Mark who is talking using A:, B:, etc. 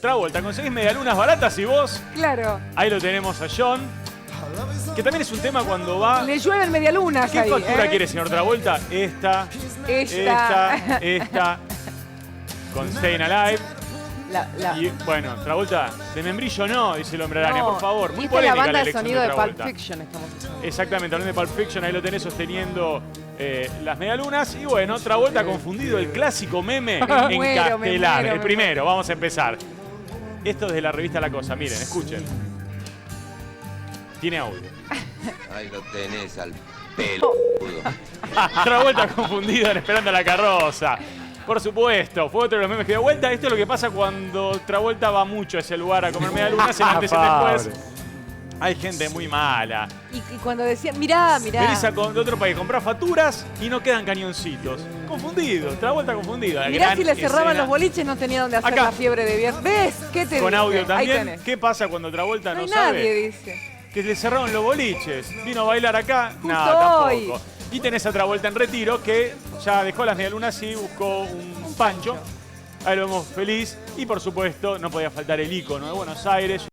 A: Travolta, conseguís medialunas baratas y vos...
B: Claro.
A: Ahí lo tenemos a John. Que también es un tema cuando va...
B: Le llueven medialunas
A: ¿Qué
B: ahí,
A: factura quiere, señor Travolta? Esta. Con Stayin' Alive. Y bueno, Travolta, de membrillo no, dice el Hombre Araña,
B: No,
A: por favor. Muy
B: esta es la
A: polémica
B: banda de
A: elección
B: sonido de Pulp
A: Travolta.
B: Fiction, estamos escuchando.
A: Exactamente, hablando de Pulp Fiction, ahí lo tenés sosteniendo las medialunas. Y bueno, Travolta ha confundido el clásico meme en castelar. El primero, vamos a empezar. Esto es de la revista La Cosa, miren, escuchen. Tiene audio.
C: Ahí lo tenés al peludo.
A: Travolta confundido en Esperando la Carroza. Por supuesto, fue otro de los memes que dio vuelta. Esto es lo que pasa cuando Travolta va mucho a ese lugar a comer medialunas, se antes y después. Hay gente muy mala.
B: Y cuando decían, mirá.
A: Venís de otro país, comprás facturas y no quedan cañoncitos. Confundido, Travolta confundido.
B: Mirá, si le cerraban los boliches no tenía donde hacer
A: Acá.
B: la fiebre de viernes. ¿Ves? ¿Qué te
A: Con
B: dije?
A: audio
B: Ahí
A: también.
B: tenés.
A: ¿Qué pasa cuando Travolta
B: No
A: no
B: hay
A: sabe?
B: nadie, dice.
A: Que le cerraron los boliches. Vino a bailar acá.
B: Justo
A: No,
B: hoy.
A: tampoco. Y tenés a Travolta en retiro que ya dejó las medialunas y buscó un pancho. Ahí lo vemos feliz. Y por supuesto, no podía faltar el ícono de Buenos Aires.